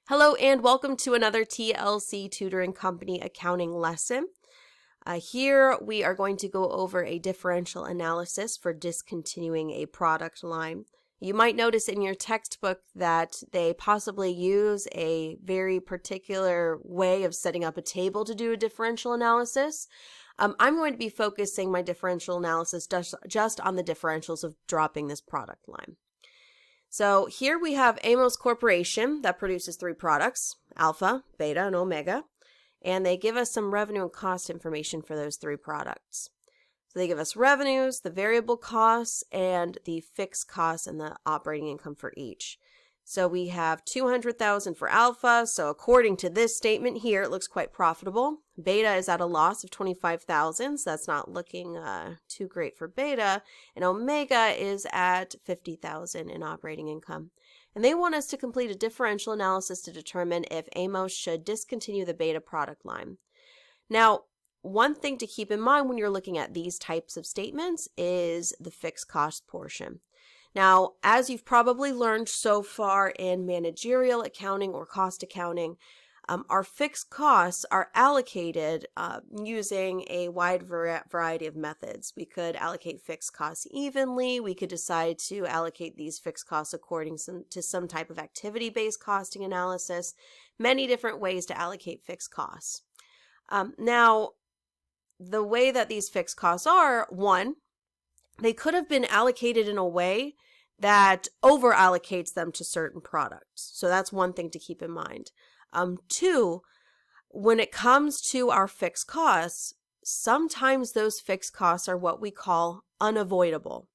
Hello and welcome to another TLC Tutoring Company accounting lesson. Here we are going to go over a differential analysis for discontinuing a product line. You might notice in your textbook that they possibly use a very particular way of setting up a table to do a differential analysis. I'm going to be focusing my differential analysis just on the differentials of dropping this product line. So here we have Amos Corporation that produces three products, alpha, beta, and omega, and they give us some revenue and cost information for those three products. So they give us revenues, the variable costs, and the fixed costs and the operating income for each. So we have $200,000 for alpha, so according to this statement here, it looks quite profitable. Beta is at a loss of $25,000, so that's not looking too great for beta. And omega is at $50,000 in operating income. And they want us to complete a differential analysis to determine if Amos should discontinue the beta product line. Now, one thing to keep in mind when you're looking at these types of statements is the fixed cost portion. Now, as you've probably learned so far in managerial accounting or cost accounting, our fixed costs are allocated using a wide variety of methods. We could allocate fixed costs evenly. We could decide to allocate these fixed costs according to some type of activity-based costing analysis. Many different ways to allocate fixed costs. Now, the way that these fixed costs are, one, they could have been allocated in a way that over allocates them to certain products. So that's one thing to keep in mind. Two, when it comes to our fixed costs, sometimes those fixed costs are what we call unavoidable.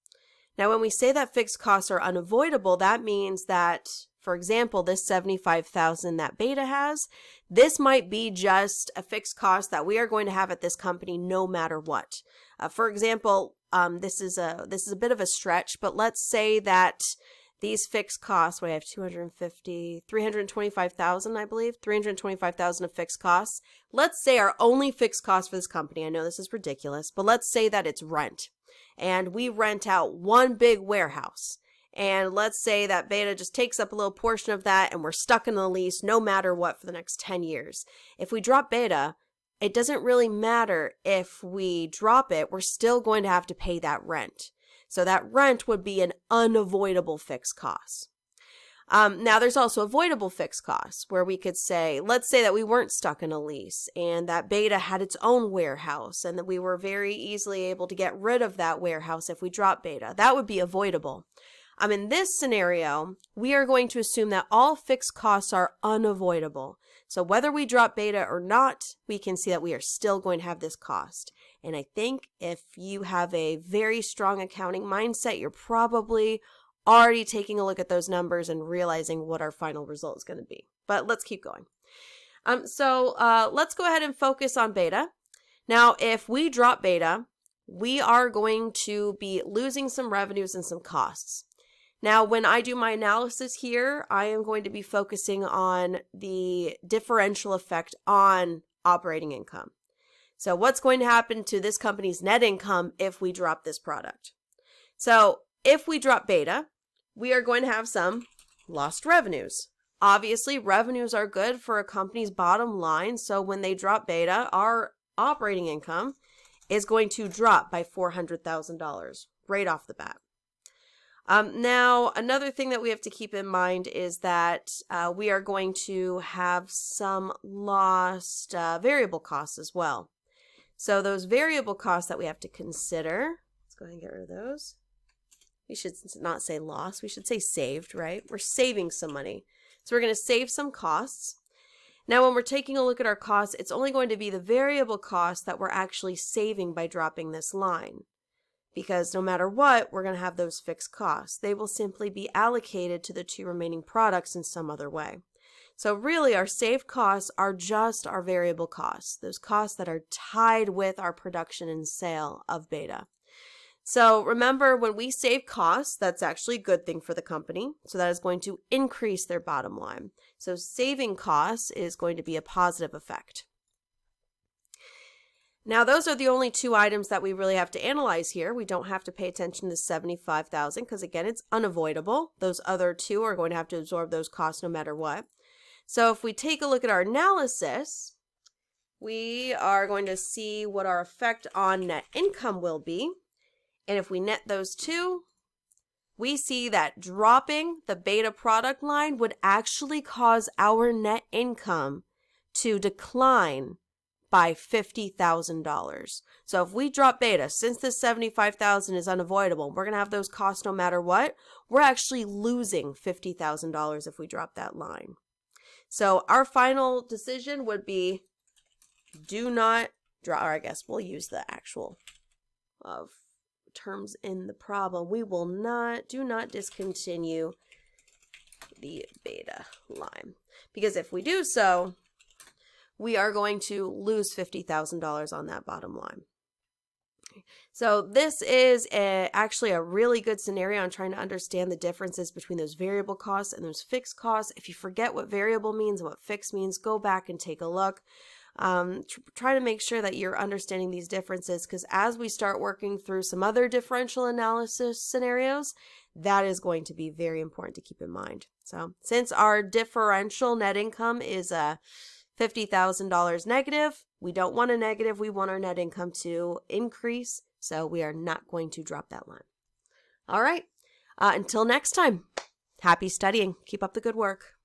Now, when we say that fixed costs are unavoidable, that means that, for example, this $75,000 that beta has, this might be just a fixed cost that we are going to have at this company no matter what. For example, this is a bit of a stretch, but let's say that these fixed costs, we have 325,000, I believe, 325,000 of fixed costs. Let's say our only fixed cost for this company, I know this is ridiculous, but let's say that it's rent. And we rent out one big warehouse. And let's say that beta just takes up a little portion of that and we're stuck in the lease no matter what for the next 10 years. If we drop beta, it doesn't really matter if we drop it, we're still going to have to pay that rent. So that rent would be an unavoidable fixed cost. Now there's also avoidable fixed costs where we could say, let's say that we weren't stuck in a lease and that beta had its own warehouse and that we were very easily able to get rid of that warehouse if we drop beta. That would be avoidable. In this scenario, we are going to assume that all fixed costs are unavoidable. So whether we drop beta or not, we can see that we are still going to have this cost. And I think if you have a very strong accounting mindset, you're probably already taking a look at those numbers and realizing what our final result is going to be. But let's keep going. So let's go ahead and focus on beta. Now, if we drop beta, we are going to be losing some revenues and some costs. Now, when I do my analysis here, I am going to be focusing on the differential effect on operating income. So what's going to happen to this company's net income if we drop this product? So if we drop beta, we are going to have some lost revenues. Obviously, revenues are good for a company's bottom line. So when they drop beta, our operating income is going to drop by $400,000 right off the bat. Now, another thing that we have to keep in mind is that we are going to have some lost variable costs as well. So those variable costs that we have to consider, let's go ahead and get rid of those. We should not say lost, we should say saved, right? We're saving some money. So we're going to save some costs. Now, when we're taking a look at our costs, it's only going to be the variable costs that we're actually saving by dropping this line. Because no matter what, we're going to have those fixed costs. They will simply be allocated to the two remaining products in some other way. So really, our saved costs are just our variable costs, those costs that are tied with our production and sale of beta. So remember, when we save costs, that's actually a good thing for the company. So that is going to increase their bottom line. So saving costs is going to be a positive effect. Now, those are the only two items that we really have to analyze here. We don't have to pay attention to $75,000 because, again, it's unavoidable. Those other two are going to have to absorb those costs no matter what. So if we take a look at our analysis, we are going to see what our effect on net income will be. And if we net those two, we see that dropping the beta product line would actually cause our net income to decline by $50,000. So if we drop beta, since this $75,000 is unavoidable, we're going to have those costs no matter what, we're actually losing $50,000 if we drop that line. So our final decision would be do not drop, or I guess we'll use the actual of terms in the problem. We will do not discontinue the beta line, because if we do so, we are going to lose $50,000 on that bottom line. So this is actually a really good scenario on trying to understand the differences between those variable costs and those fixed costs. If you forget what variable means and what fixed means, go back and take a look. Try to make sure that you're understanding these differences, because as we start working through some other differential analysis scenarios, that is going to be very important to keep in mind. So since our differential net income is $50,000 negative, we don't want a negative. We want our net income to increase. So we are not going to drop that line. All right. Until next time, happy studying. Keep up the good work.